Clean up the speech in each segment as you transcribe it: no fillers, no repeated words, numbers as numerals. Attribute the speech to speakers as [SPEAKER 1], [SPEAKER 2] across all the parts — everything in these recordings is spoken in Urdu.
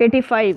[SPEAKER 1] 85,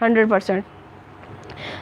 [SPEAKER 1] 100%।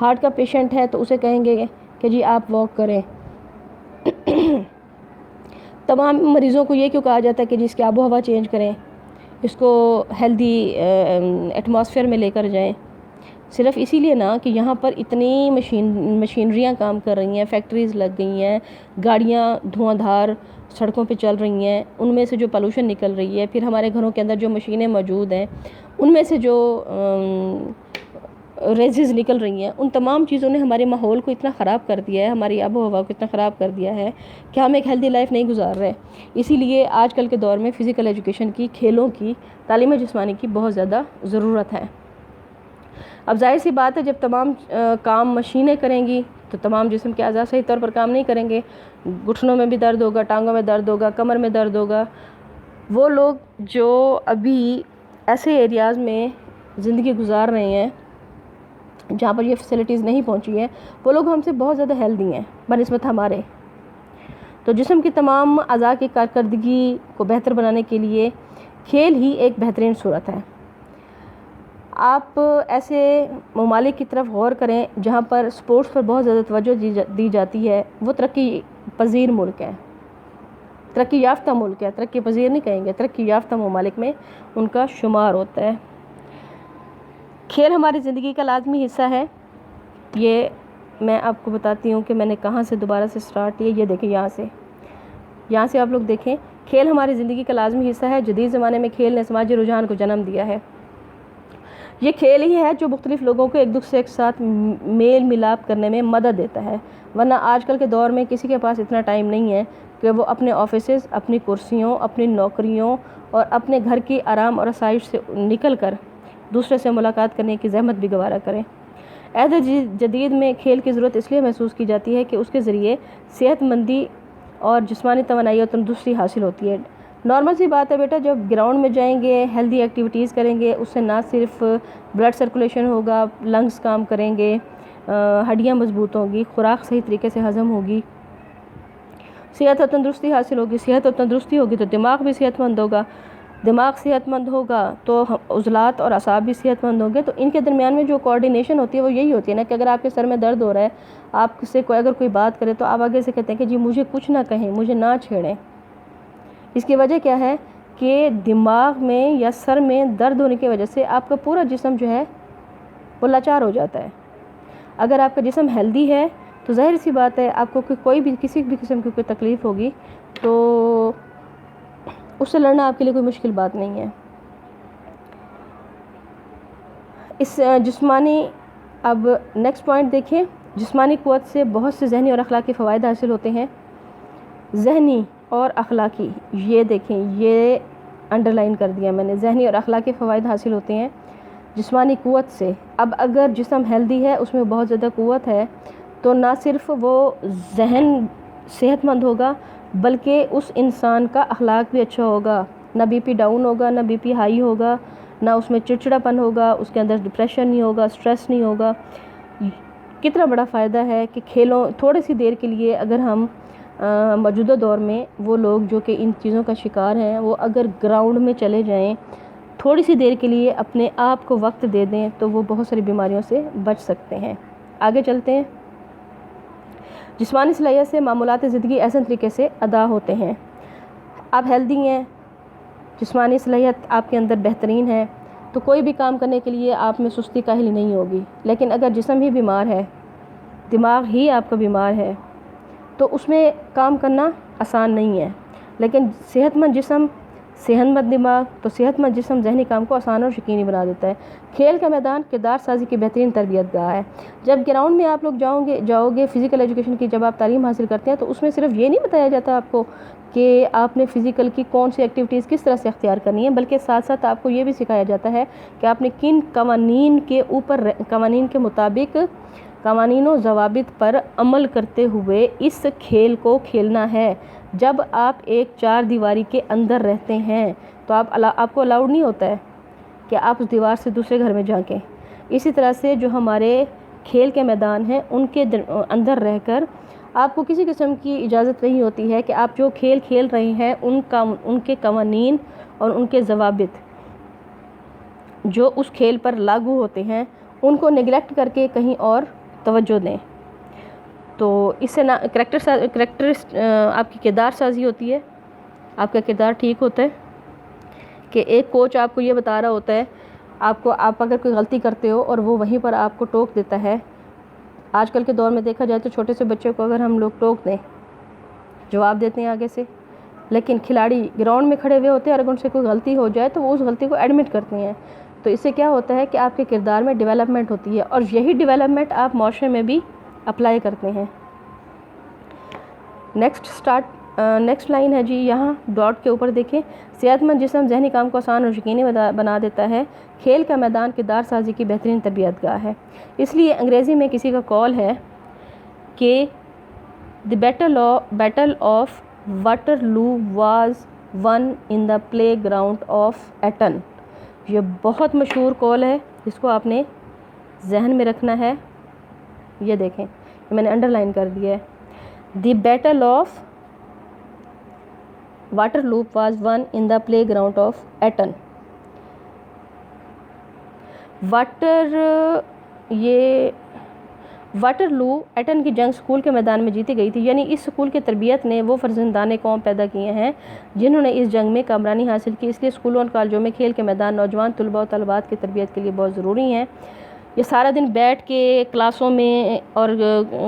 [SPEAKER 1] ہارٹ کا پیشنٹ ہے تو اسے کہیں گے کہ جی آپ واک کریں. تمام مریضوں کو یہ کیوں کہا جاتا ہے کہ جی اس کی آب و ہوا چینج کریں, اس کو ہیلدی ایٹماسفیئر میں لے کر جائیں؟ صرف اسی لیے نا کہ یہاں پر اتنی مشینریاں کام کر رہی ہیں, فیکٹریز لگ گئی ہیں, گاڑیاں دھواں دھار سڑکوں پہ چل رہی ہیں, ان میں سے جو پولوشن نکل رہی ہے, پھر ہمارے گھروں کے اندر جو مشینیں موجود ہیں ان میں سے جو ریزز نکل رہی ہیں, ان تمام چیزوں نے ہمارے ماحول کو اتنا خراب کر دیا ہے, ہماری آب و ہوا کو اتنا خراب کر دیا ہے کہ ہم ایک ہیلدی لائف نہیں گزار رہے. اسی لیے آج کل کے دور میں فزیکل ایجوکیشن کی, کھیلوں کی, تعلیم جسمانی کی بہت زیادہ ضرورت ہے. اب ظاہر سی بات ہے جب تمام کام مشینیں کریں گی تو تمام جسم کے اعضاء صحیح طور پر کام نہیں کریں گے, گھٹنوں میں بھی درد ہوگا, ٹانگوں میں درد ہوگا, کمر میں درد ہوگا. وہ لوگ جو ابھی ایسے ایریاز میں زندگی گزار رہے ہیں جہاں پر یہ فیسلٹیز نہیں پہنچی ہیں, وہ لوگ ہم سے بہت زیادہ ہیلدی ہیں بنسبت ہمارے. تو جسم کی تمام اعضاء کی کارکردگی کو بہتر بنانے کے لیے کھیل ہی ایک بہترین صورت ہے. آپ ایسے ممالک کی طرف غور کریں جہاں پر سپورٹس پر بہت زیادہ توجہ دی جاتی ہے, وہ ترقی پذیر ملک ہیں, ترقی یافتہ ملک ہے, ترقی پذیر نہیں کہیں گے, ترقی یافتہ ممالک میں ان کا شمار ہوتا ہے. کھیل ہماری زندگی کا لازمی حصہ ہے. یہ میں آپ کو بتاتی ہوں کہ میں نے کہاں سے دوبارہ سے سٹارٹ کیا. یہ دیکھیں یہاں سے آپ لوگ دیکھیں, کھیل ہماری زندگی کا لازمی حصہ ہے. جدید زمانے میں کھیل نے سماجی رجحان کو جنم دیا ہے. یہ کھیل ہی ہے جو مختلف لوگوں کو ایک دوسرے کے ساتھ میل ملاپ کرنے میں مدد دیتا ہے, ورنہ آج کل کے دور میں کسی کے پاس اتنا ٹائم نہیں ہے کہ وہ اپنے آفیسز, اپنی کرسیوں, اپنی نوکریوں اور اپنے گھر کی آرام اور آسائش سے نکل کر دوسرے سے ملاقات کرنے کی زحمت بھی گوارا کریں. عہد جدید میں کھیل کی ضرورت اس لیے محسوس کی جاتی ہے کہ اس کے ذریعے صحت مندی اور جسمانی توانائی اور تندرستی حاصل ہوتی ہے. نارمل سی بات ہے بیٹا, جب گراؤنڈ میں جائیں گے, ہیلدی ایکٹیویٹیز کریں گے, اس سے نہ صرف بلڈ سرکولیشن ہوگا, لنگز کام کریں گے, ہڈیاں مضبوط ہوں گی, خوراک صحیح طریقے سے ہضم ہوگی, صحت اور تندرستی حاصل ہوگی. صحت اور تندرستی ہوگی تو دماغ بھی صحت مند ہوگا, دماغ صحت مند ہوگا تو عضلات اور اعصاب بھی صحت مند ہوں گے. تو ان کے درمیان میں جو کوآرڈینیشن ہوتی ہے وہ یہی ہوتی ہے نا کہ اگر آپ کے سر میں درد ہو رہا ہے, آپ سے اگر کوئی بات کرے تو آپ آگے سے کہتے ہیں کہ جی مجھے کچھ نہ کہیں, مجھے نہ چھیڑیں. اس کی وجہ کیا ہے کہ دماغ میں یا سر میں درد ہونے کی وجہ سے آپ کا پورا جسم جو ہے وہ لاچار ہو جاتا ہے. اگر آپ کا جسم ہیلدی ہے تو ظاہر سی بات ہے آپ کو کوئی بھی کسی بھی قسم کی کوئی تکلیف ہوگی تو اس سے لڑنا آپ کے لیے کوئی مشکل بات نہیں ہے. اس جسمانی, اب نیکسٹ پوائنٹ دیکھیں, جسمانی قوت سے بہت سے ذہنی اور اخلاقی فوائد حاصل ہوتے ہیں. ذہنی اور اخلاقی, یہ دیکھیں, یہ انڈر لائن کر دیا میں نے, ذہنی اور اخلاقی فوائد حاصل ہوتے ہیں جسمانی قوت سے. اب اگر جسم ہیلدی ہے, اس میں بہت زیادہ قوت ہے, تو نہ صرف وہ ذہن صحت مند ہوگا بلکہ اس انسان کا اخلاق بھی اچھا ہوگا. نہ بی پی ڈاؤن ہوگا, نہ بی پی ہائی ہوگا, نہ اس میں چڑچڑاپن ہوگا, اس کے اندر ڈپریشن نہیں ہوگا, سٹریس نہیں ہوگا. کتنا بڑا فائدہ ہے کہ کھیلوں تھوڑی سی دیر کے لیے, اگر ہم موجودہ دور میں وہ لوگ جو کہ ان چیزوں کا شکار ہیں, وہ اگر گراؤنڈ میں چلے جائیں, تھوڑی سی دیر کے لیے اپنے آپ کو وقت دے دیں تو وہ بہت ساری بیماریوں سے بچ سکتے ہیں. آگے چلتے ہیں. جسمانی صلاحیت سے معمولات زندگی احسن طریقے سے ادا ہوتے ہیں. آپ ہیلدی ہیں, جسمانی صلاحیت آپ کے اندر بہترین ہے, تو کوئی بھی کام کرنے کے لیے آپ میں سستی کاہلی نہیں ہوگی. لیکن اگر جسم ہی بیمار ہے, دماغ ہی آپ کا بیمار ہے, تو اس میں کام کرنا آسان نہیں ہے. لیکن صحت مند جسم, صحت مند دماغ, تو صحت مند جسم ذہنی کام کو آسان اور یقینی بنا دیتا ہے. کھیل کا میدان کردار سازی کی بہترین تربیت گاہ ہے. جب گراؤنڈ میں آپ لوگ جاؤ گے فزیکل ایجوکیشن کی جب آپ تعلیم حاصل کرتے ہیں, تو اس میں صرف یہ نہیں بتایا جاتا آپ کو کہ آپ نے فزیکل کی کون سی ایکٹیویٹیز کس طرح سے اختیار کرنی ہے, بلکہ ساتھ ساتھ آپ کو یہ بھی سکھایا جاتا ہے کہ آپ نے کن قوانین کے مطابق, قوانین و ضوابط پر عمل کرتے ہوئے اس کھیل کو کھیلنا ہے. جب آپ ایک چار دیواری کے اندر رہتے ہیں تو آپ کو الاؤڈ نہیں ہوتا ہے کہ آپ اس دیوار سے دوسرے گھر میں جا کے. اسی طرح سے جو ہمارے کھیل کے میدان ہیں ان کے اندر رہ کر آپ کو کسی قسم کی اجازت نہیں ہوتی ہے کہ آپ جو کھیل کھیل رہے ہیں ان کے قوانین اور ان کے ضوابط جو اس کھیل پر لاگو ہوتے ہیں ان کو نگلیکٹ کر کے کہیں اور توجہ دیں. تو اس سے کریکٹر آپ کی کردار سازی ہوتی ہے, آپ کا کردار ٹھیک ہوتا ہے. کہ ایک کوچ آپ کو یہ بتا رہا ہوتا ہے, آپ اگر کوئی غلطی کرتے ہو اور وہ وہیں پر آپ کو ٹوک دیتا ہے. آج کل کے دور میں دیکھا جائے تو چھوٹے سے بچے کو اگر ہم لوگ ٹوک دیں, جواب دیتے ہیں آگے سے, لیکن کھلاڑی گراؤنڈ میں کھڑے ہوئے ہوتے ہیں اور اگر ان سے کوئی غلطی ہو جائے تو وہ اس غلطی کو ایڈمٹ کرتے ہیں. تو اس سے کیا ہوتا ہے کہ آپ کے کردار میں ڈیولپمنٹ ہوتی ہے, اور یہی ڈیولپمنٹ آپ معاشرے میں بھی اپلائی کرتے ہیں. نیکسٹ لائن ہے جی, یہاں ڈاٹ کے اوپر دیکھیں, صحت مند جسم ذہنی کام کو آسان اور یقینی بنا دیتا ہے. کھیل کا میدان کردار سازی کی بہترین تربیت گاہ ہے. اس لیے انگریزی میں کسی کا قول ہے کہ the battle of Waterloo was won in the playground of Eton. یہ بہت مشہور قول ہے, جس کو آپ نے ذہن میں رکھنا ہے. یہ دیکھیں, میں نے انڈر لائن کر دیا ہے. The battle of Waterloo was won in the playground of Eton. Waterloo Eton کی جنگ سکول کے میدان میں جیتی گئی تھی. یعنی اس سکول کی تربیت نے وہ فرزندان قوم پیدا کیے ہیں جنہوں نے اس جنگ میں کامرانی حاصل کی. اس لیے اسکولوں اور کالجوں میں کھیل کے میدان نوجوان طلباء و طالبات کی تربیت کے لیے بہت ضروری ہیں. یہ سارا دن بیٹھ کے کلاسوں میں اور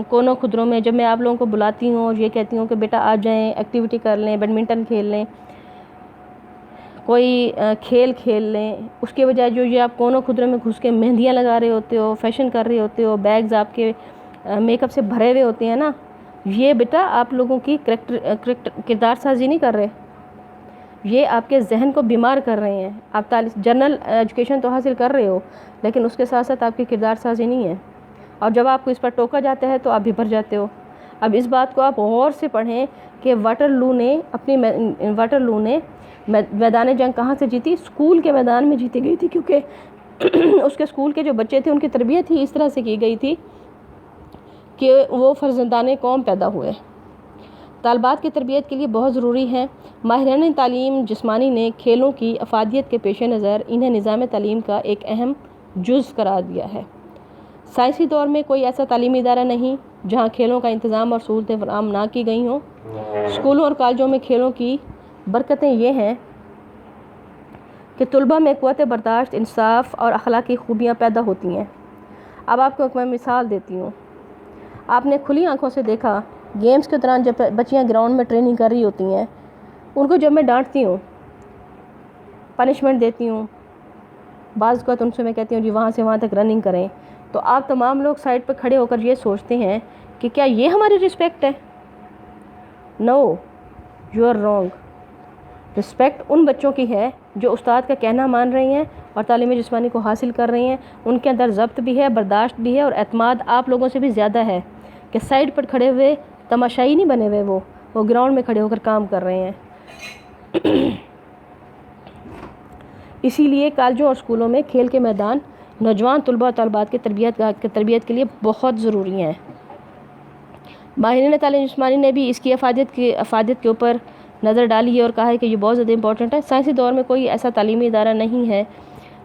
[SPEAKER 1] کونوں خدروں میں جب میں آپ لوگوں کو بلاتی ہوں اور یہ کہتی ہوں کہ بیٹا آ جائیں, ایکٹیویٹی کر لیں, بیڈمنٹن کھیل لیں, کوئی کھیل کھیل لیں, اس کے بجائے جو یہ آپ کونوں خدروں میں گھس کے مہندیاں لگا رہے ہوتے ہو, فیشن کر رہے ہوتے ہو, بیگز آپ کے میک اپ سے بھرے ہوئے ہوتے ہیں نا, یہ بیٹا آپ لوگوں کی کردار سازی نہیں کر رہے, یہ آپ کے ذہن کو بیمار کر رہے ہیں. آپ جنرل ایجوکیشن تو حاصل کر رہے ہو, لیکن اس کے ساتھ ساتھ آپ کی کردار سازی نہیں ہے. اور جب آپ کو اس پر ٹوکا جاتا ہے تو آپ بھر جاتے ہو. اب اس بات کو آپ غور سے پڑھیں کہ واٹرلو نے میدان جنگ کہاں سے جیتی؟ اسکول کے میدان میں جیتی گئی تھی, کیونکہ اس کے اسکول کے جو بچے تھے ان کی تربیت ہی اس طرح سے کی گئی تھی کہ وہ فرزندان قوم پیدا ہوئے. طالبات کی تربیت کے لیے بہت ضروری ہیں. ماہرین تعلیم جسمانی نے کھیلوں کی افادیت کے پیش نظر انہیں نظام تعلیم کا ایک اہم جز قرار دیا ہے. سائنسی دور میں کوئی ایسا تعلیمی ادارہ نہیں جہاں کھیلوں کا انتظام اور سہولتیں فراہم نہ کی گئی ہوں. اسکولوں اور کالجوں میں کھیلوں کی برکتیں یہ ہیں کہ طلباء میں قوت برداشت, انصاف اور اخلاقی خوبیاں پیدا ہوتی ہیں. اب آپ کو میں مثال دیتی ہوں. آپ نے کھلی آنکھوں سے دیکھا گیمز کے دوران جب بچیاں گراؤنڈ میں ٹریننگ کر رہی ہوتی ہیں, ان کو جب میں ڈانٹتی ہوں, پنشمنٹ دیتی ہوں, بعض اوقات ان سے میں کہتی ہوں جی وہاں سے وہاں تک رننگ کریں, تو آپ تمام لوگ سائڈ پہ کھڑے ہو کر یہ سوچتے ہیں کہ کیا یہ ہماری رسپیکٹ ہے؟ نو, یو آر رانگ. رسپیکٹ ان بچوں کی ہے جو استاد کا کہنا مان رہی ہیں اور تعلیم جسمانی کو حاصل کر رہی ہیں. ان کے اندر ضبط بھی ہے, برداشت بھی ہے, اور اعتماد آپ لوگوں سے بھی زیادہ ہے کہ سائڈ پر کھڑے ہوئے تماشائی نہیں بنے ہوئے, وہ گراؤنڈ میں کھڑے ہو کر کام کر رہے ہیں. اسی لیے کالجوں اور اسکولوں میں کھیل کے میدان نوجوان طلباء اور طالبات کی تربیت کے لیے بہت ضروری ہیں. ماہرین تعلیم جسمانی نے بھی اس کی افادیت کے اوپر نظر ڈالی ہے اور کہا ہے کہ یہ بہت زیادہ امپورٹنٹ ہے. سائنسی دور میں کوئی ایسا تعلیمی ادارہ نہیں ہے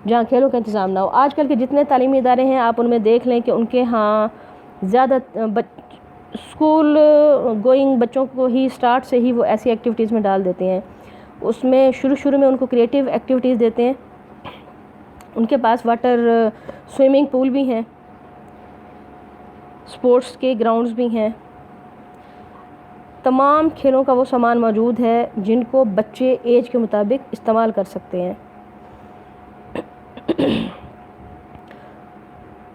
[SPEAKER 1] جہاں کھیلوں کا انتظام نہ ہو. آج کل کے جتنے تعلیمی ادارے ہیں آپ ان میں دیکھ لیں کہ ان کے ہاں زیادہ اسکول گوئنگ بچوں کو ہی سٹارٹ سے ہی وہ ایسی ایکٹیویٹیز میں ڈال دیتے ہیں. اس میں شروع میں ان کو کریٹیو ایکٹیویٹیز دیتے ہیں. ان کے پاس سوئمنگ پول بھی ہیں, سپورٹس کے گراؤنڈز بھی ہیں, تمام کھیلوں کا وہ سامان موجود ہے جن کو بچے ایج کے مطابق استعمال کر سکتے ہیں.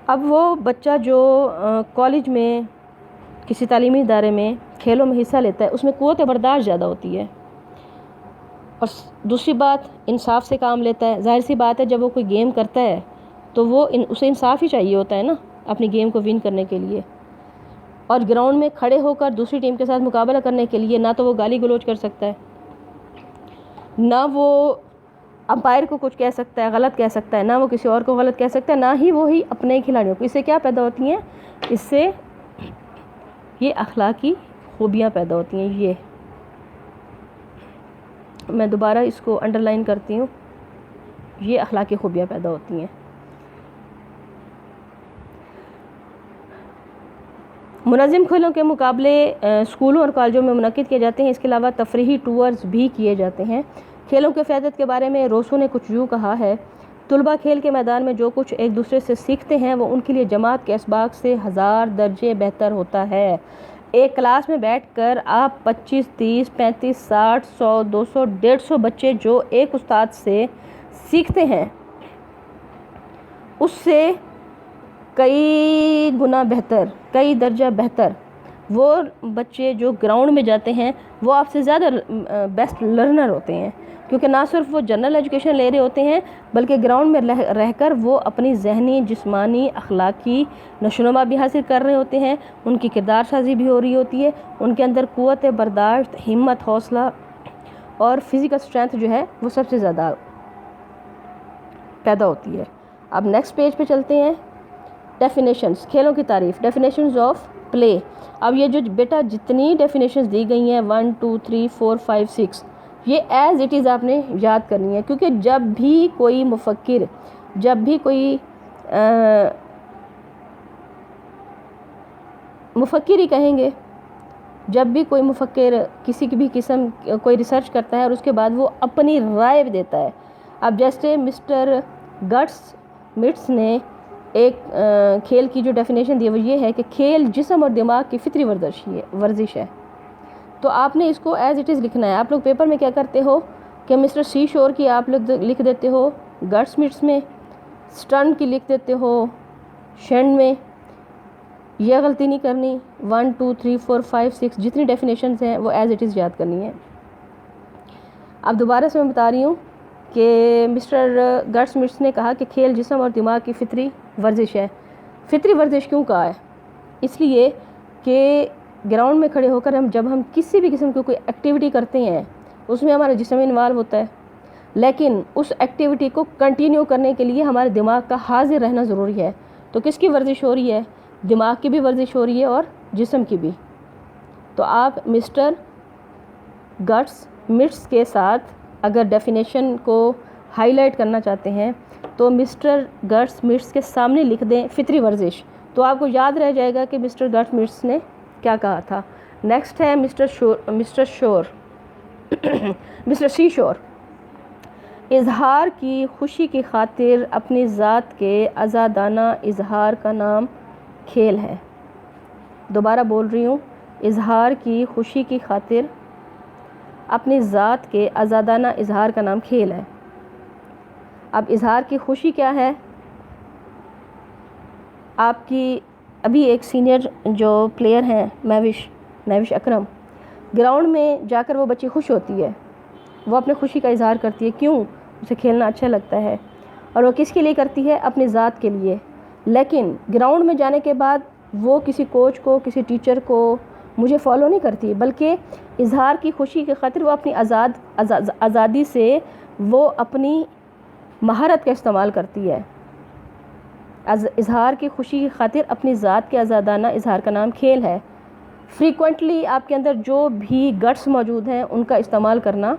[SPEAKER 1] اب وہ بچہ جو کالج میں کسی تعلیمی ادارے میں کھیلوں میں حصہ لیتا ہے اس میں قوت برداشت زیادہ ہوتی ہے, اور دوسری بات انصاف سے کام لیتا ہے. ظاہر سی بات ہے جب وہ کوئی گیم کرتا ہے تو وہ اسے انصاف ہی چاہیے ہوتا ہے نا اپنی گیم کو ون کرنے کے لیے. اور گراؤنڈ میں کھڑے ہو کر دوسری ٹیم کے ساتھ مقابلہ کرنے کے لیے نہ تو وہ گالی گلوچ کر سکتا ہے, نہ وہ امپائر کو کچھ کہہ سکتا ہے, غلط کہہ سکتا ہے, نہ وہ کسی اور کو غلط کہہ سکتا ہے, نہ ہی وہی اپنے کھلاڑیوں کو. اس سے کیا پیدا ہوتی ہیں؟ اس سے یہ اخلاقی خوبیاں پیدا ہوتی ہیں. یہ میں دوبارہ اس کو انڈر لائن کرتی ہوں, یہ اخلاقی خوبیاں پیدا ہوتی ہیں. منظم کھیلوں کے مقابلے اسکولوں اور کالجوں میں منعقد کیے جاتے ہیں. اس کے علاوہ تفریحی ٹورز بھی کیے جاتے ہیں. کھیلوں کے فائدات کے بارے میں روسو نے کچھ یوں کہا ہے: طلباء کھیل کے میدان میں جو کچھ ایک دوسرے سے سیکھتے ہیں وہ ان کے لیے جماعت کے اسباق سے 1000 درجے بہتر ہوتا ہے. ایک کلاس میں بیٹھ کر آپ 25 30 35 60 100 200 150 بچے جو ایک استاد سے سیکھتے ہیں اس سے کئی گنا بہتر، کئی درجہ بہتر وہ بچے جو گراؤنڈ میں جاتے ہیں وہ آپ سے زیادہ بیسٹ لرنر ہوتے ہیں، کیونکہ نہ صرف وہ جنرل ایجوکیشن لے رہے ہوتے ہیں بلکہ گراؤنڈ میں رہ کر وہ اپنی ذہنی، جسمانی، اخلاقی نشوونما بھی حاصل کر رہے ہوتے ہیں. ان کی کردار سازی بھی ہو رہی ہوتی ہے. ان کے اندر قوت برداشت، ہمت، حوصلہ اور فزیکل اسٹرینتھ جو ہے وہ سب سے زیادہ پیدا ہوتی ہے. اب نیکسٹ پیج پہ چلتے ہیں. ڈیفینیشنز، کھیلوں کی تعریف. Definitions of play. اب یہ جو بیٹا جتنی ڈیفینیشنز دی گئی ہیں 1 2 3 4 5 6 یہ ایز اٹ از آپ نے یاد کرنی ہے، کیونکہ جب بھی کوئی مفکر، جب بھی کوئی مفکر ہی کہیں گے، جب بھی کوئی مفکر کسی کی بھی قسم کوئی ریسرچ کرتا ہے اور اس کے بعد وہ اپنی رائے دیتا ہے. اب جیسے مسٹر گٹس مٹس نے ایک کھیل کی جو ڈیفینیشن دی ہے وہ یہ ہے کہ کھیل جسم اور دماغ کی فطری ورزش ہے. تو آپ نے اس کو ایز اٹ از لکھنا ہے. آپ لوگ پیپر میں کیا کرتے ہو کہ مسٹر سی شور کی آپ لوگ لکھ دیتے ہو گٹس مٹس میں، سٹرن کی لکھ دیتے ہو شینڈ میں. یہ غلطی نہیں کرنی. 1 2 3 4 5 6 جتنی ڈیفینیشنز ہیں وہ ایز اٹ از یاد کرنی ہے. اب دوبارہ سے میں بتا رہی ہوں کہ مسٹر گٹس مٹس نے کہا کہ کھیل جسم اور دماغ کی فطری ورزش ہے. فطری ورزش کیوں کہا ہے؟ اس لیے کہ گراؤنڈ میں کھڑے ہو کر جب ہم کسی بھی قسم کی کوئی ایکٹیویٹی کرتے ہیں اس میں ہمارا جسم انوالو ہوتا ہے، لیکن اس ایکٹیویٹی کو کنٹینیو کرنے کے لیے ہمارے دماغ کا حاضر رہنا ضروری ہے. تو کس کی ورزش ہو رہی ہے؟ دماغ کی بھی ورزش ہو رہی ہے اور جسم کی بھی. تو آپ مسٹر گٹس مٹس کے ساتھ اگر ڈیفینیشن کو ہائی لائٹ کرنا چاہتے ہیں تو مسٹر گٹس مٹس کے سامنے لکھ دیں فطری ورزش، تو آپ کو یاد رہ جائے گا کہ مسٹر گٹس مٹس نے کیا کہا تھا. نیکسٹ ہے مسٹر سی شور. اظہار کی خوشی کی خاطر اپنی ذات کے آزادانہ اظہار کا نام کھیل ہے. دوبارہ بول رہی ہوں، اظہار کی خوشی کی خاطر اپنی ذات کے آزادانہ اظہار کا نام کھیل ہے. اب اظہار کی خوشی کیا ہے؟ آپ کی ابھی ایک سینئر جو پلیئر ہیں مہوش اکرم، گراؤنڈ میں جا کر وہ بچی خوش ہوتی ہے، وہ اپنے خوشی کا اظہار کرتی ہے. کیوں؟ اسے کھیلنا اچھا لگتا ہے اور وہ کس کے لیے کرتی ہے؟ اپنی ذات کے لیے. لیکن گراؤنڈ میں جانے کے بعد وہ کسی کوچ کو، کسی ٹیچر کو مجھے فالو نہیں کرتی، بلکہ اظہار کی خوشی کی خاطر وہ اپنی آزادی سے وہ اپنی مہارت کا استعمال کرتی ہے. اظہار کی خوشی کی خاطر اپنی ذات کے آزادانہ اظہار کا نام کھیل ہے. فریکوینٹلی آپ کے اندر جو بھی گٹس موجود ہیں ان کا استعمال کرنا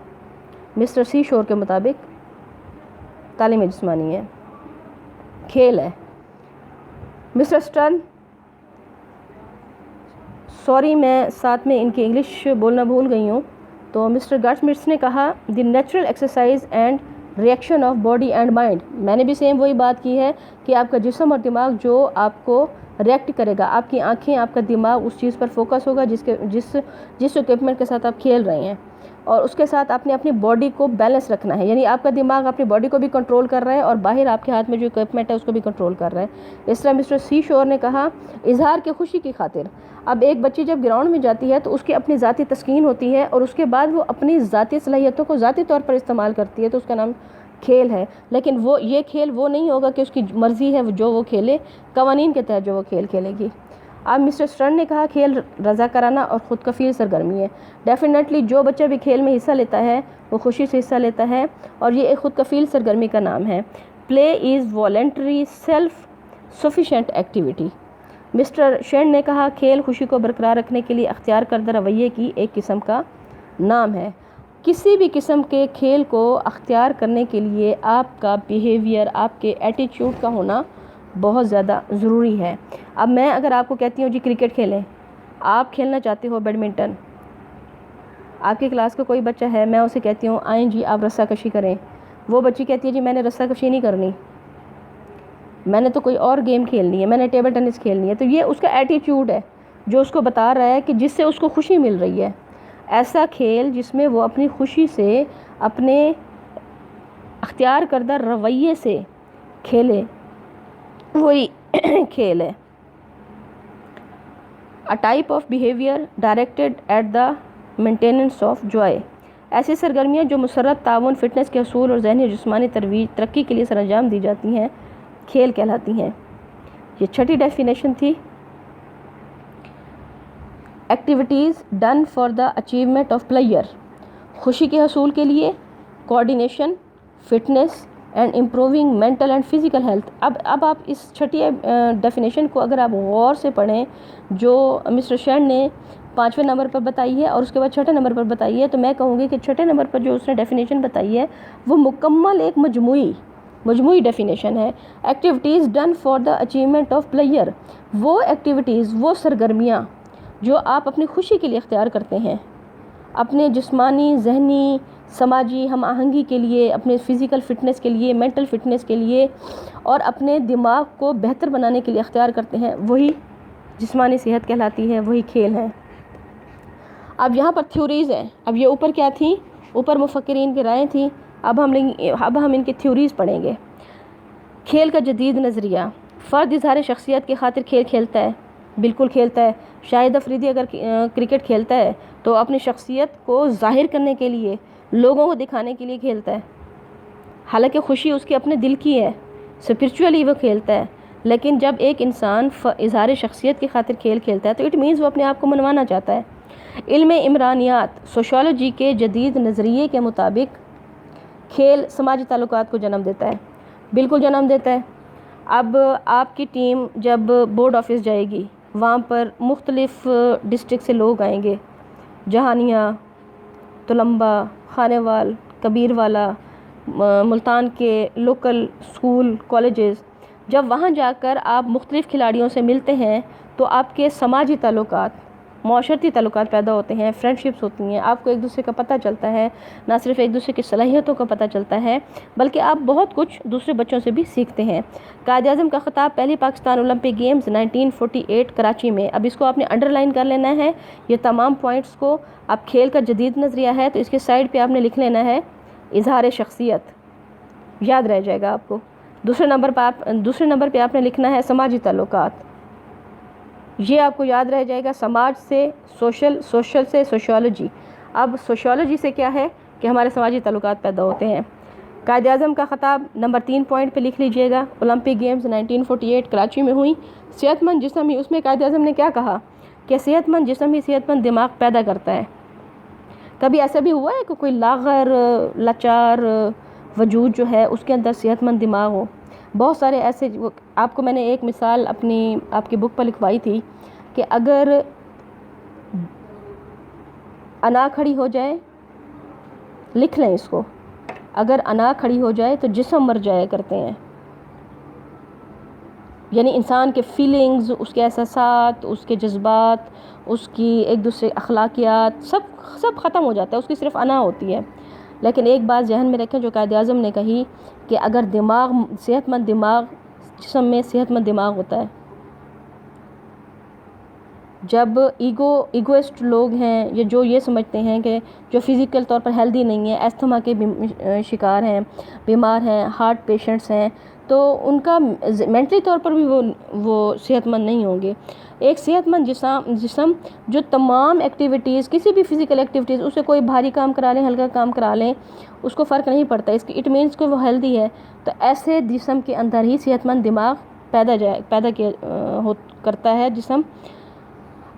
[SPEAKER 1] مسٹر سی شور کے مطابق تعلیم جسمانی ہے، کھیل ہے. مسٹر سٹرن، سوری میں ساتھ میں ان کی انگلش بولنا بھول گئی ہوں. تو مسٹر گٹس مٹس نے کہا the natural exercise and reaction of body and mind. میں نے بھی سیم وہی بات کی ہے کہ آپ کا جسم اور دماغ جو آپ کو ریئیکٹ کرے گا، آپ کی آنکھیں، آپ کا دماغ اس چیز پر فوکس ہوگا جس اکوپمنٹ کے ساتھ آپ کھیل رہے ہیں، اور اس کے ساتھ آپ نے اپنی باڈی کو بیلنس رکھنا ہے. یعنی آپ کا دماغ اپنی باڈی کو بھی کنٹرول کر رہا ہے اور باہر آپ کے ہاتھ میں جو اکوپمنٹ ہے اس کو بھی کنٹرول کر رہا ہے. اس طرح مسٹر سی شور نے کہا اظہار کی خوشی کی خاطر. اب ایک بچی جب گراؤنڈ میں جاتی ہے تو اس کی اپنی ذاتی تسکین ہوتی ہے اور اس کے بعد وہ اپنی ذاتی صلاحیتوں کو ذاتی طور پر استعمال کرتی ہے، تو اس کا نام کھیل ہے. لیکن یہ کھیل وہ نہیں ہوگا کہ اس کی مرضی ہے جو وہ کھیلے، قوانین کے تحت جو وہ کھیل کھیلے گی. اب مسٹر سٹرن نے کہا کھیل رضاکارانہ اور خود کفیل سرگرمی ہے. ڈیفینیٹلی جو بچہ بھی کھیل میں حصہ لیتا ہے وہ خوشی سے حصہ لیتا ہے اور یہ ایک خود کفیل سرگرمی کا نام ہے. Play is voluntary self sufficient activity. Mister Shand نے کہا کھیل خوشی کو برقرار رکھنے کے لیے اختیار کردہ رویے کی ایک قسم کا نام ہے. کسی بھی قسم کے کھیل کو اختیار کرنے کے لیے آپ کا بیہیویئر، آپ کے ایٹیچیوڈ کا ہونا بہت زیادہ ضروری ہے. اب میں اگر آپ کو کہتی ہوں جی کرکٹ کھیلیں آپ کھیلنا چاہتے ہو بیڈمنٹن، آپ کی کلاس کا کوئی بچہ ہے، میں اسے کہتی ہوں آئیں جی آپ رسہ کشی کریں، وہ بچی کہتی ہے جی میں نے رسہ کشی نہیں کرنی، میں نے تو کوئی اور گیم کھیلنی ہے، میں نے ٹیبل ٹینس کھیلنی ہے. تو یہ اس کا ایٹیٹیوڈ ہے جو اس کو بتا رہا ہے کہ جس سے اس کو خوشی مل رہی ہے. ایسا کھیل جس میں وہ اپنی خوشی سے، اپنے اختیار کردہ رویے سے کھیلے، وہی کھیل ہے. A type of behavior directed at the maintenance of joy. ایسی سرگرمیاں جو مسرت، تعاون، فٹنس کے حصول اور ذہنی اور جسمانی ترقی کے لیے سر انجام دی جاتی ہیں کھیل کہلاتی ہیں. یہ چھٹی ڈیفینیشن تھی. Activities done for the achievement of player, خوشی کے حصول کے لیے، coordination, fitness and improving mental and physical health. اب آپ اس چھٹی ڈیفینیشن کو اگر آپ غور سے پڑھیں جو مسٹر شین نے 5ویں نمبر پر بتائی ہے اور اس کے بعد 6 نمبر پر بتائی ہے، تو میں کہوں گی کہ 6 نمبر پر جو اس نے ڈیفینیشن بتائی ہے وہ مکمل ایک مجموعی ڈیفینیشن ہے. Activities done for the achievement of player, وہ ایکٹیویٹیز، وہ سرگرمیاں جو آپ اپنی خوشی کے لیے اختیار کرتے ہیں، اپنے جسمانی، ذہنی، سماجی ہم آہنگی کے لیے، اپنے فزیکل فٹنس کے لیے، مینٹل فٹنس کے لیے اور اپنے دماغ کو بہتر بنانے کے لیے اختیار کرتے ہیں، وہی جسمانی صحت کہلاتی ہے، وہی کھیل ہیں. اب یہاں پر تھیوریز ہیں. اب یہ اوپر کیا تھیں؟ اوپر مفکرین کی رائیں تھیں. اب ہم ان کی تھیوریز پڑھیں گے. کھیل کا جدید نظریہ. فرد اظہار شخصیت کی خاطر کھیل کھیلتا ہے، بالکل کھیلتا ہے. شاہد افریدی اگر کرکٹ کھیلتا ہے تو اپنی شخصیت کو ظاہر کرنے کے لیے، لوگوں کو دکھانے کے لیے کھیلتا ہے. حالانکہ خوشی اس کے اپنے دل کی ہے، اسپرچولی وہ کھیلتا ہے. لیکن جب ایک انسان اظہار شخصیت کی خاطر کھیل کھیلتا ہے تو اٹ مینز وہ اپنے آپ کو منوانا چاہتا ہے. علم عمرانیات، سوشیولوجی کے جدید نظریے کے مطابق کھیل سماجی تعلقات کو جنم دیتا ہے، بالکل جنم دیتا ہے. اب آپ کی ٹیم جب بورڈ آفس جائے گی، وہاں پر مختلف ڈسٹرکٹ سے لوگ آئیں گے، جہانیہ، تلمبا، خانے وال، کبیر والا، ملتان کے لوکل اسکول، کالجز. جب وہاں جا کر آپ مختلف کھلاڑیوں سے ملتے ہیں تو آپ کے سماجی تعلقات، معاشرتی تعلقات پیدا ہوتے ہیں، فرینڈشپس ہوتی ہیں، آپ کو ایک دوسرے کا پتہ چلتا ہے، نہ صرف ایک دوسرے کی صلاحیتوں کا پتہ چلتا ہے بلکہ آپ بہت کچھ دوسرے بچوں سے بھی سیکھتے ہیں. قائد اعظم کا خطاب پہلی پاکستان اولمپک گیمز 1948 کراچی میں. اب اس کو آپ نے انڈر لائن کر لینا ہے، یہ تمام پوائنٹس کو. اب کھیل کا جدید نظریہ ہے تو اس کے سائڈ پہ آپ نے لکھ لینا ہے اظہار شخصیت، یاد رہ جائے گا آپ کو. دوسرے نمبر پہ آپ نے لکھنا ہے سماجی تعلقات، یہ آپ کو یاد رہ جائے گا. سماج سے سوشل، سوشل سے سوشیولوجی. اب سوشیولوجی سے کیا ہے کہ ہمارے سماجی تعلقات پیدا ہوتے ہیں. قائد اعظم کا خطاب نمبر 3 پوائنٹ پہ لکھ لیجئے گا. اولمپک گیمز 1948 کراچی میں ہوئی. صحت مند جسم ہی، اس میں قائد اعظم نے کیا کہا کہ صحت مند جسم ہی صحت مند دماغ پیدا کرتا ہے. کبھی ایسا بھی ہوا ہے کہ کوئی لاغر، لاچار وجود جو ہے اس کے اندر صحت مند دماغ ہو؟ بہت سارے ایسے. آپ کو میں نے ایک مثال آپ کی بک پر لکھوائی تھی کہ اگر انا کھڑی ہو جائے، لکھ لیں اس کو، اگر انا کھڑی ہو جائے تو جسم مر جایا کرتے ہیں. یعنی انسان کے فیلنگز، اس کے احساسات، اس کے جذبات، اس کی ایک دوسرے اخلاقیات، سب ختم ہو جاتا ہے، اس کی صرف انا ہوتی ہے. لیکن ایک بات ذہن میں رکھیں جو قائد اعظم نے کہی کہ اگر دماغ، صحت مند دماغ، جسم میں صحت مند دماغ ہوتا ہے. جب ایگوئسٹ لوگ ہیں یا جو یہ سمجھتے ہیں کہ جو فزیکل طور پر ہیلدی نہیں ہیں، استھما کے شکار ہیں، بیمار ہیں، ہارٹ پیشنٹس ہیں، تو ان کا مینٹلی طور پر بھی وہ صحت مند نہیں ہوں گے. ایک صحت مند جسم جو تمام ایکٹیویٹیز، کسی بھی فزیکل ایکٹیویٹیز، اسے کوئی بھاری کام کرا لیں، ہلکا کام کرا لیں، اس کو فرق نہیں پڑتا، اس کی اٹ مینس کہ وہ ہیلدی ہے. تو ایسے جسم کے اندر ہی صحت مند دماغ پیدا کرتا ہے جسم.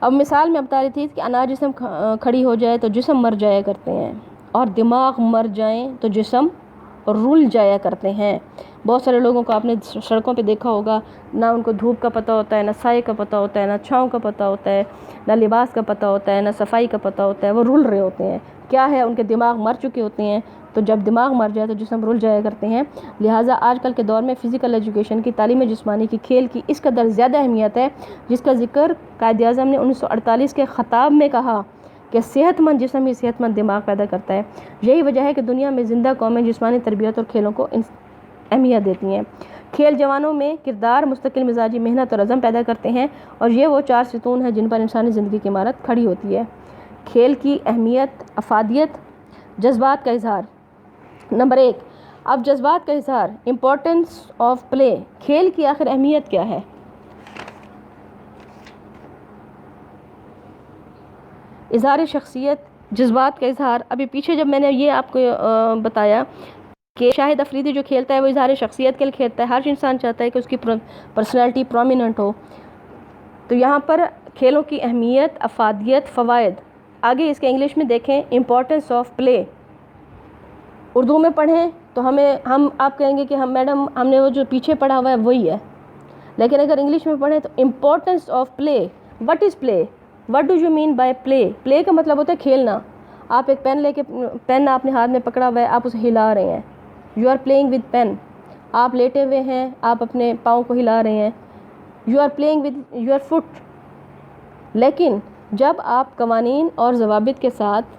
[SPEAKER 1] اب مثال میں بتا رہی تھی کہ انا جسم کھڑی ہو جائے تو جسم مر جایا کرتے ہیں، اور دماغ مر جائیں تو جسم رول جایا کرتے ہیں۔ بہت سارے لوگوں کو آپ نے سڑکوں پہ دیکھا ہوگا، نہ ان کو دھوپ کا پتہ ہوتا ہے، نہ سائے کا پتہ ہوتا ہے، نہ چھاؤں کا پتہ ہوتا ہے، نہ لباس کا پتہ ہوتا ہے، نہ صفائی کا پتہ ہوتا ہے، وہ رول رہے ہوتے ہیں۔ کیا ہے، ان کے دماغ مر چکے ہوتے ہیں، تو جب دماغ مر جائے تو جسم رول جایا کرتے ہیں۔ لہٰذا آج کل کے دور میں فزیکل ایجوکیشن کی، تعلیم جسمانی کی، کھیل کی اس قدر زیادہ اہمیت ہے، جس کا ذکر قائد اعظم نے 1948 کے خطاب میں کہا کہ صحت مند جسم ہی صحت مند دماغ پیدا کرتا ہے۔ یہی وجہ ہے کہ دنیا میں زندہ قومیں جسمانی تربیت اور کھیلوں کو اہمیت دیتی ہیں۔ کھیل جوانوں میں کردار، مستقل مزاجی، محنت اور عزم پیدا کرتے ہیں، اور یہ وہ 4 ستون ہیں جن پر انسانی زندگی کی عمارت کھڑی ہوتی ہے۔ کھیل کی اہمیت، افادیت، جذبات کا اظہار۔ نمبر 1، اب جذبات کا اظہار، امپورٹنس آف پلے۔ کھیل کی آخر اہمیت کیا ہے؟ اظہار شخصیت، جذبات کا اظہار۔ ابھی پیچھے جب میں نے یہ آپ کو بتایا کہ شاہد افریدی جو کھیلتا ہے وہ اظہار شخصیت کے لیے کھیلتا ہے، ہر انسان چاہتا ہے کہ اس کی پرسنالٹی پرومیننٹ ہو، تو یہاں پر کھیلوں کی اہمیت، افادیت، فوائد۔ آگے اس کے انگلش میں دیکھیں، امپورٹنس آف پلے۔ اردو میں پڑھیں تو ہم آپ کہیں گے کہ میڈم ہم نے وہ جو پیچھے پڑھا ہوا ہے وہی ہے، لیکن اگر انگلش میں پڑھیں تو importance of play. What is play? What do you mean by play? Play کا مطلب ہوتا ہے کھیلنا۔ آپ ایک پین آپ نے ہاتھ میں پکڑا ہوا ہے، آپ اسے ہلا رہے ہیں، you are playing with pen. آپ لیٹے ہوئے ہیں، آپ اپنے پاؤں کو ہلا رہے ہیں، you are playing with your feet. لیکن جب آپ قوانین اور ضوابط کے ساتھ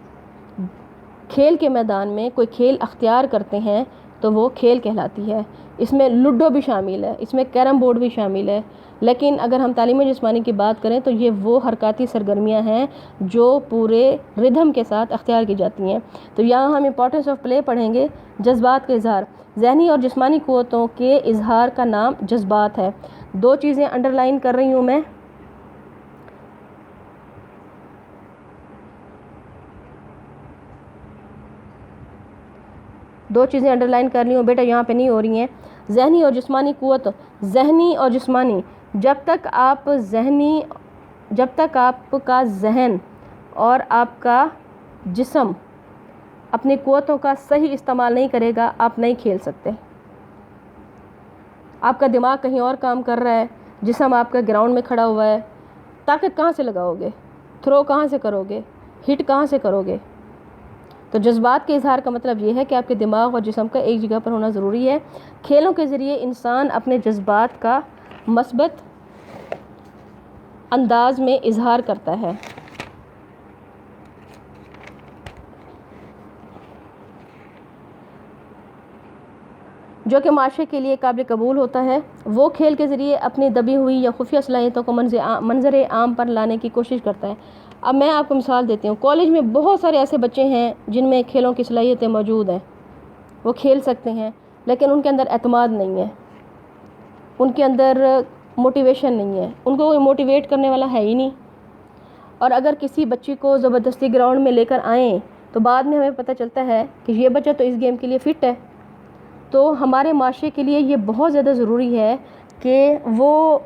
[SPEAKER 1] کھیل کے میدان میں کوئی کھیل اختیار کرتے ہیں تو وہ کھیل کہلاتی ہے۔ اس میں لوڈو بھی شامل ہے، اس میں کیرم بورڈ بھی شامل ہے، لیکن اگر ہم تعلیم جسمانی کی بات کریں تو یہ وہ حرکاتی سرگرمیاں ہیں جو پورے ردھم کے ساتھ اختیار کی جاتی ہیں۔ تو یہاں ہم امپورٹنس آف پلے پڑھیں گے۔ جذبات کا اظہار، ذہنی اور جسمانی قوتوں کے اظہار کا نام جذبات ہے۔ 2 چیزیں انڈر لائن کر رہی ہوں میں، انڈر لائن کر رہی ہوں بیٹا، یہاں پہ نہیں ہو رہی ہیں۔ ذہنی اور جسمانی قوت، ذہنی اور جسمانی، جب تک آپ کا ذہن اور آپ کا جسم اپنی قوتوں کا صحیح استعمال نہیں کرے گا، آپ نہیں کھیل سکتے۔ آپ کا دماغ کہیں اور کام کر رہا ہے، جسم آپ کا گراؤنڈ میں کھڑا ہوا ہے، طاقت کہاں سے لگاؤ گے؟ تھرو کہاں سے کرو گے؟ ہٹ کہاں سے کرو گے؟ تو جذبات کے اظہار کا مطلب یہ ہے کہ آپ کے دماغ اور جسم کا ایک جگہ پر ہونا ضروری ہے۔ کھیلوں کے ذریعے انسان اپنے جذبات کا مثبت انداز میں اظہار کرتا ہے۔ جو کہ معاشرے کے لیے قابل قبول ہوتا ہے۔ وہ کھیل کے ذریعے اپنی دبی ہوئی یا خفیہ صلاحیتوں کو منظر عام پر لانے کی کوشش کرتا ہے۔ اب میں آپ کو مثال دیتی ہوں، کالج میں بہت سارے ایسے بچے ہیں جن میں کھیلوں کی صلاحیتیں موجود ہیں، وہ کھیل سکتے ہیں، لیکن ان کے اندر اعتماد نہیں ہے، ان کے اندر موٹیویشن نہیں ہے، ان کو موٹیویٹ کرنے والا ہے ہی نہیں۔ اور اگر کسی بچی کو زبردستی گراؤنڈ میں لے کر آئیں تو بعد میں ہمیں پتہ چلتا ہے کہ یہ بچہ تو اس گیم کے لیے فٹ ہے۔ تو ہمارے معاشرے کے لیے یہ بہت زیادہ ضروری ہے کہ وہ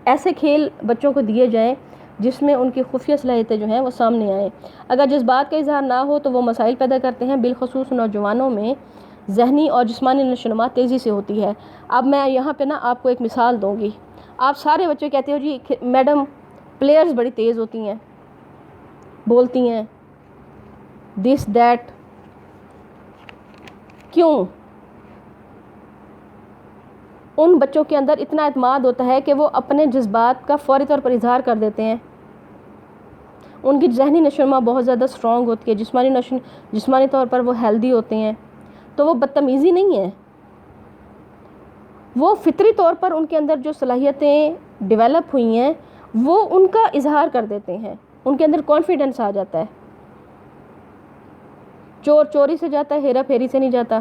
[SPEAKER 1] ایسے کھیل بچوں کو دیے جائیں جس میں ان کی خفیہ صلاحیتیں جو ہیں وہ سامنے آئیں۔ اگر جذبات کا اظہار نہ ہو تو وہ مسائل پیدا کرتے ہیں، بالخصوص نوجوانوں میں ذہنی اور جسمانی نشو و نما تیزی سے ہوتی ہے۔ اب میں یہاں پہ آپ کو ایک مثال دوں گی۔ آپ سارے بچے کہتے ہو جی میڈم پلیئرز بڑی تیز ہوتی ہیں، بولتی ہیں دس دیٹ، کیوں؟ ان بچوں کے اندر اتنا اعتماد ہوتا ہے کہ وہ اپنے جذبات کا فوری طور پر اظہار کر دیتے ہیں، ان کی ذہنی نشو و نما بہت زیادہ اسٹرانگ ہوتی ہے، جسمانی طور پر وہ ہیلدی ہوتے ہیں، تو وہ بدتمیزی نہیں ہے، وہ فطری طور پر ان کے اندر جو صلاحیتیں ڈیولپ ہوئی ہیں وہ ان کا اظہار کر دیتے ہیں، ان کے اندر کانفیڈنس آ جاتا ہے۔ چور چوری سے جاتا ہے، ہیرا پھیری سے نہیں جاتا۔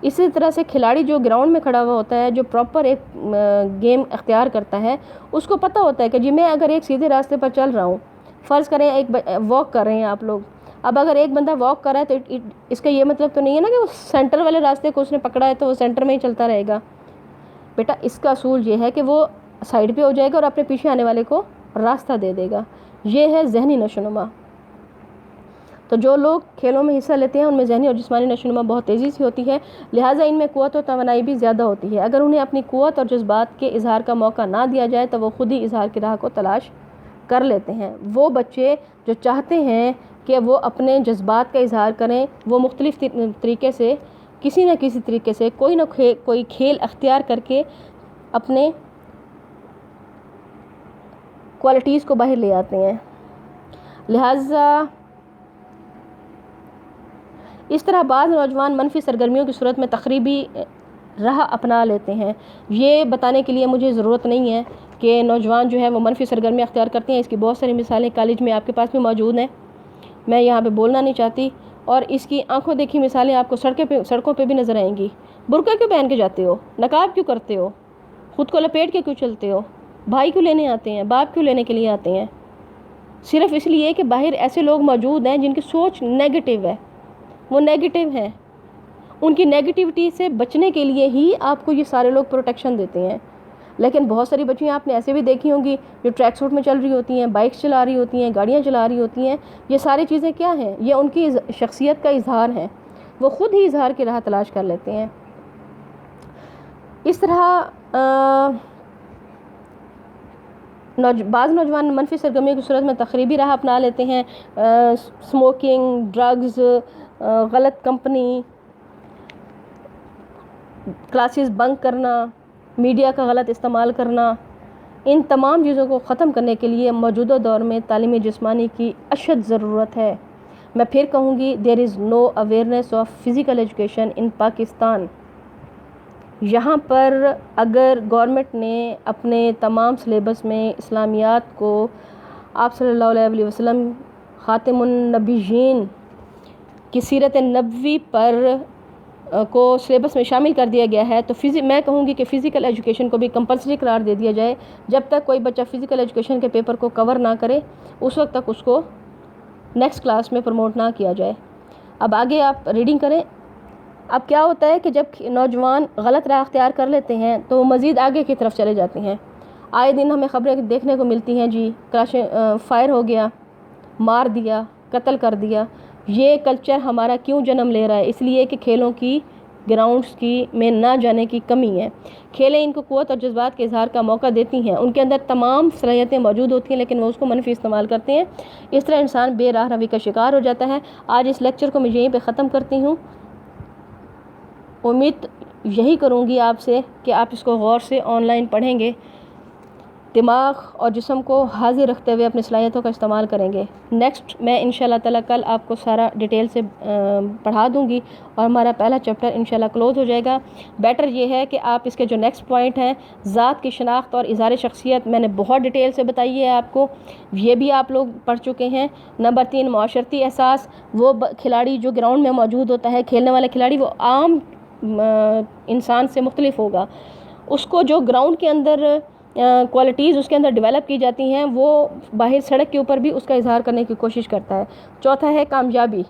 [SPEAKER 1] اسی طرح سے کھلاڑی جو گراؤنڈ میں کھڑا ہوا ہوتا ہے، جو پراپر ایک گیم اختیار کرتا ہے، اس کو پتہ ہوتا ہے کہ جی میں اگر ایک سیدھے راستے پر چل رہا ہوں، فرض کریں ایک واک کر رہے ہیں آپ لوگ، اب اگر ایک بندہ واک کر رہا ہے تو اس کا یہ مطلب تو نہیں ہے نا کہ وہ سینٹر والے راستے کو اس نے پکڑا ہے تو وہ سینٹر میں ہی چلتا رہے گا۔ بیٹا اس کا اصول یہ ہے کہ وہ سائڈ پہ ہو جائے گا اور اپنے پیچھے آنے والے کو راستہ دے دے گا۔ یہ ہے ذہنی نشو و نما۔ تو جو لوگ کھیلوں میں حصہ لیتے ہیں ان میں ذہنی اور جسمانی نشوونما بہت تیزی سے ہوتی ہے، لہٰذا ان میں قوت و توانائی بھی زیادہ ہوتی ہے۔ اگر انہیں اپنی قوت اور جذبات کے اظہار کا موقع نہ دیا جائے تو وہ خود ہی اظہار کی راہ کو تلاش کر لیتے ہیں۔ وہ بچے جو چاہتے ہیں کہ وہ اپنے جذبات کا اظہار کریں، وہ مختلف طریقے سے، کسی نہ کسی طریقے سے کوئی نہ کوئی کھیل اختیار کر کے اپنے کوالٹیز کو باہر لے آتے ہیں۔ لہٰذا اس طرح بعض نوجوان منفی سرگرمیوں کی صورت میں تخریبی راہ اپنا لیتے ہیں۔ یہ بتانے کے لیے مجھے ضرورت نہیں ہے کہ نوجوان جو ہے وہ منفی سرگرمیاں اختیار کرتے ہیں، اس کی بہت ساری مثالیں کالج میں آپ کے پاس بھی موجود ہیں، میں یہاں پہ بولنا نہیں چاہتی، اور اس کی آنکھوں دیکھی مثالیں آپ کو سڑکوں پہ بھی نظر آئیں گی۔ برقع کیوں پہن کے جاتے ہو؟ نقاب کیوں کرتے ہو؟ خود کو لپیٹ کے کیوں چلتے ہو؟ بھائی کیوں لینے آتے ہیں؟ باپ کیوں لینے کے لیے آتے ہیں؟ صرف اس لیے کہ باہر ایسے لوگ موجود ہیں جن کی سوچ نیگیٹو ہے، وہ نیگیٹو ہیں، ان کی نیگیٹیوٹی سے بچنے کے لیے ہی آپ کو یہ سارے لوگ پروٹیکشن دیتے ہیں۔ لیکن بہت ساری بچیاں آپ نے ایسے بھی دیکھی ہوں گی جو ٹریک سوٹ میں چل رہی ہوتی ہیں، بائکس چلا رہی ہوتی ہیں، گاڑیاں چلا رہی ہوتی ہیں۔ یہ ساری چیزیں کیا ہیں؟ یہ ان کی شخصیت کا اظہار ہے، وہ خود ہی اظہار کی راہ تلاش کر لیتے ہیں۔ اس طرح بعض نوجوان منفی سرگرمیوں کی صورت میں تخریبی راہ اپنا لیتے ہیں، اسموکنگ، ڈرگز، غلط کمپنی، کلاسز بنک کرنا، میڈیا کا غلط استعمال کرنا۔ ان تمام چیزوں کو ختم کرنے کے لیے موجودہ دور میں تعلیم جسمانی کی اشد ضرورت ہے۔ میں پھر کہوں گی there is no awareness of physical education in Pakistan. یہاں پر اگر گورنمنٹ نے اپنے تمام سلیبس میں اسلامیات کو آپ صلی اللہ علیہ وسلم خاتم النبیین کی سیرت نبوی پر کو سلیبس میں شامل کر دیا گیا ہے، تو میں کہوں گی کہ فزیکل ایجوکیشن کو بھی کمپلسری قرار دے دیا جائے۔ جب تک کوئی بچہ فزیکل ایجوکیشن کے پیپر کو کور نہ کرے اس وقت تک اس کو نیکسٹ کلاس میں پروموٹ نہ کیا جائے۔ اب آگے آپ ریڈنگ کریں۔ اب کیا ہوتا ہے کہ جب نوجوان غلط راہ اختیار کر لیتے ہیں تو وہ مزید آگے کی طرف چلے جاتے ہیں۔ آئے دن ہمیں خبریں دیکھنے کو ملتی ہیں، جی فائر ہو گیا، مار دیا، قتل کر دیا۔ یہ کلچر ہمارا کیوں جنم لے رہا ہے؟ اس لیے کہ کھیلوں کی گراؤنڈز کی میں نہ جانے کی کمی ہے۔ کھیلیں ان کو قوت اور جذبات کے اظہار کا موقع دیتی ہیں، ان کے اندر تمام صلاحیتیں موجود ہوتی ہیں لیکن وہ اس کو منفی استعمال کرتے ہیں۔ اس طرح انسان بے راہ روی کا شکار ہو جاتا ہے۔ آج اس لیکچر کو میں یہیں پہ ختم کرتی ہوں۔ امید یہی کروں گی آپ سے کہ آپ اس کو غور سے آن لائن پڑھیں گے، دماغ اور جسم کو حاضر رکھتے ہوئے اپنی صلاحیتوں کا استعمال کریں گے۔ نیکسٹ میں انشاءاللہ تعالیٰ کل آپ کو سارا ڈیٹیل سے پڑھا دوں گی اور ہمارا پہلا چیپٹر انشاءاللہ کلوز ہو جائے گا۔ بیٹر یہ ہے کہ آپ اس کے جو نیکسٹ پوائنٹ ہیں، ذات کی شناخت اور اظہار شخصیت، میں نے بہت ڈیٹیل سے بتائی ہے آپ کو، یہ بھی آپ لوگ پڑھ چکے ہیں۔ نمبر 3 معاشرتی احساس، وہ کھلاڑی جو گراؤنڈ میں موجود ہوتا ہے، کھیلنے والا کھلاڑی وہ عام انسان سے مختلف ہوگا، اس کو جو گراؤنڈ کے اندر کوالٹیز اس کے اندر ڈیولپ کی جاتی ہیں وہ باہر سڑک کے اوپر بھی اس کا اظہار کرنے کی کوشش کرتا ہے۔ چوتھا ہے کامیابی۔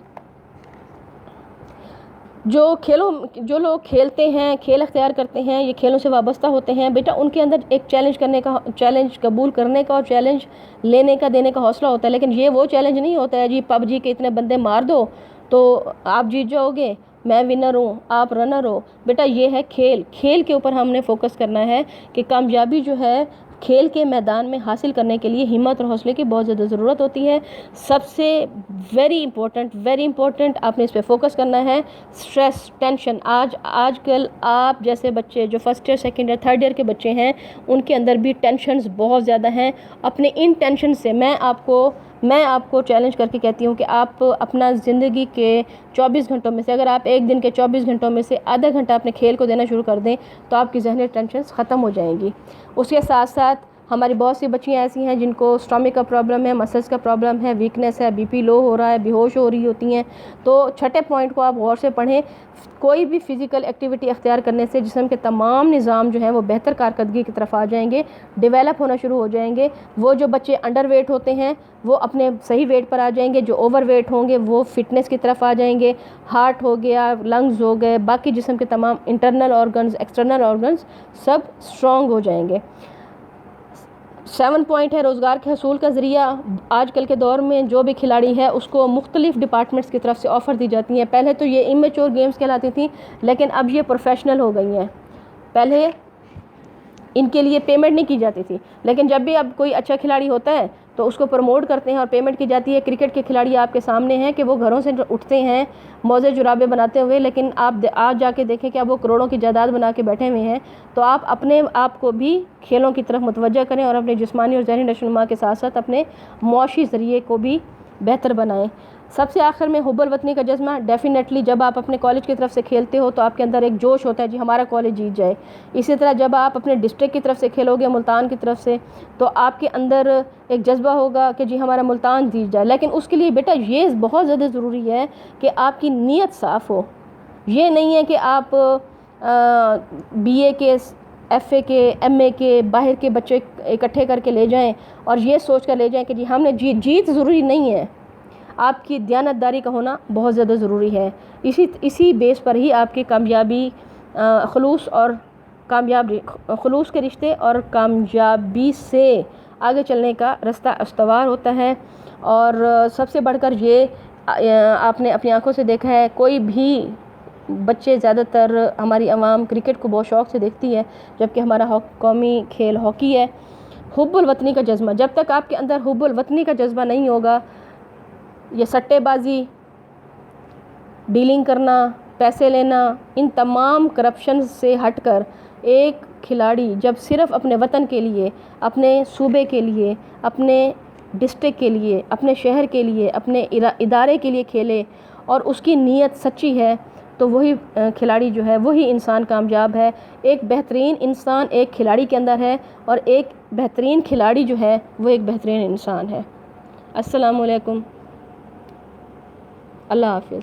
[SPEAKER 1] جو لوگ کھیلتے ہیں، کھیل اختیار کرتے ہیں، یہ کھیلوں سے وابستہ ہوتے ہیں، بیٹا ان کے اندر ایک چیلنج قبول کرنے کا اور چیلنج لینے کا، دینے کا حوصلہ ہوتا ہے، لیکن یہ وہ چیلنج نہیں ہوتا ہے جی پب جی کے اتنے بندے مار دو تو آپ جیت جاؤ گے، میں ونر ہوں آپ رنر ہو۔ بیٹا یہ ہے کھیل کے اوپر ہم نے فوکس کرنا ہے کہ کامیابی جو ہے کھیل کے میدان میں حاصل کرنے کے لیے ہمت اور حوصلے کی بہت زیادہ ضرورت ہوتی ہے۔ سب سے ویری امپورٹنٹ آپ نے اس پہ فوکس کرنا ہے، سٹریس، ٹینشن۔ آج کل آپ جیسے بچے جو first year, second year, third year کے بچے ہیں، ان کے اندر بھی ٹینشنز بہت زیادہ ہیں۔ اپنے ان ٹینشن سے میں آپ کو چیلنج کر کے کہتی ہوں کہ آپ اپنا زندگی کے 24 گھنٹوں میں سے، اگر آپ ایک دن کے 24 گھنٹوں میں سے آدھا گھنٹہ اپنے کھیل کو دینا شروع کر دیں تو آپ کی ذہنی ٹینشنز ختم ہو جائیں گی۔ اس کے ساتھ ساتھ ہماری بہت سی بچیاں ایسی ہیں جن کو اسٹامک کا پرابلم ہے، مسلس کا پرابلم ہے، ویکنیس ہے، بی پی لو ہو رہا ہے، بے ہوش ہو رہی ہوتی ہیں، تو چھٹے پوائنٹ کو آپ غور سے پڑھیں۔ کوئی بھی فزیکل ایکٹیویٹی اختیار کرنے سے جسم کے تمام نظام جو ہیں وہ بہتر کارکردگی کی طرف آ جائیں گے، ڈیولپ ہونا شروع ہو جائیں گے۔ وہ جو بچے انڈر ویٹ ہوتے ہیں وہ اپنے صحیح ویٹ پر آ جائیں گے، جو اوور ویٹ ہوں گے وہ فٹنس کی طرف آ جائیں گے، ہارٹ ہو گیا، لنگز ہو گئے، باقی جسم کے تمام انٹرنل آرگنز، ایکسٹرنل آرگنز سب اسٹرانگ ہو جائیں گے۔ 7 پوائنٹ ہے روزگار کے حصول کا ذریعہ۔ آج کل کے دور میں جو بھی کھلاڑی ہے اس کو مختلف ڈپارٹمنٹس کی طرف سے آفر دی جاتی ہیں۔ پہلے تو یہ امیچور گیمز کہلاتی تھیں، لیکن اب یہ پروفیشنل ہو گئی ہیں۔ پہلے ان کے لیے پیمنٹ نہیں کی جاتی تھی، لیکن جب بھی اب کوئی اچھا کھلاڑی ہوتا ہے تو اس کو پروموٹ کرتے ہیں اور پیمنٹ کی جاتی ہے۔ کرکٹ کے کھلاڑی آپ کے سامنے ہیں کہ وہ گھروں سے اٹھتے ہیں موزے جرابے بناتے ہوئے، لیکن آپ آج جا کے دیکھیں کہ اب وہ کروڑوں کی جائیداد بنا کے بیٹھے ہوئے ہیں۔ تو آپ اپنے آپ کو بھی کھیلوں کی طرف متوجہ کریں اور اپنے جسمانی اور ذہنی نشوونما کے ساتھ ساتھ اپنے معاشی ذریعے کو بھی بہتر بنائیں۔ سب سے آخر میں حب الوطنی کا جذبہ، ڈیفینیٹلی جب آپ اپنے کالج کی طرف سے کھیلتے ہو تو آپ کے اندر ایک جوش ہوتا ہے جی ہمارا کالج جیت جائے۔ اسی طرح جب آپ اپنے ڈسٹرکٹ کی طرف سے کھیلو گے، ملتان کی طرف سے، تو آپ کے اندر ایک جذبہ ہوگا کہ جی ہمارا ملتان جیت جائے۔ لیکن اس کے لیے بیٹا یہ بہت زیادہ ضروری ہے کہ آپ کی نیت صاف ہو۔ یہ نہیں ہے کہ آپ بی اے کے، ایف اے کے، ایم اے کے، باہر کے بچے اکٹھے کر کے لے جائیں اور یہ سوچ کر لے جائیں کہ جی ہم نے جیت ضروری نہیں ہے۔ آپ کی دیانتداری کا ہونا بہت زیادہ ضروری ہے۔ اسی بیس پر ہی آپ کی کامیابی، خلوص کے رشتے اور کامیابی سے آگے چلنے کا رستہ استوار ہوتا ہے۔ اور سب سے بڑھ کر یہ آپ نے اپنی آنکھوں سے دیکھا ہے، کوئی بھی بچے، زیادہ تر ہماری عوام کرکٹ کو بہت شوق سے دیکھتی ہے، جبکہ ہمارا قومی کھیل ہاکی ہے۔ حب الوطنی کا جذبہ، جب تک آپ کے اندر حب الوطنی کا جذبہ نہیں ہوگا، یہ سٹے بازی، ڈیلنگ کرنا، پیسے لینا، ان تمام کرپشن سے ہٹ کر ایک کھلاڑی جب صرف اپنے وطن کے لیے، اپنے صوبے کے لیے، اپنے ڈسٹرکٹ کے لیے، اپنے شہر کے لیے، اپنے ادارے کے لیے کھیلے اور اس کی نیت سچی ہے، تو وہی کھلاڑی جو ہے، وہی انسان کامیاب ہے۔ ایک بہترین انسان ایک کھلاڑی کے اندر ہے، اور ایک بہترین کھلاڑی جو ہے وہ ایک بہترین انسان ہے۔ السلام علیکم، اللہ حافظ۔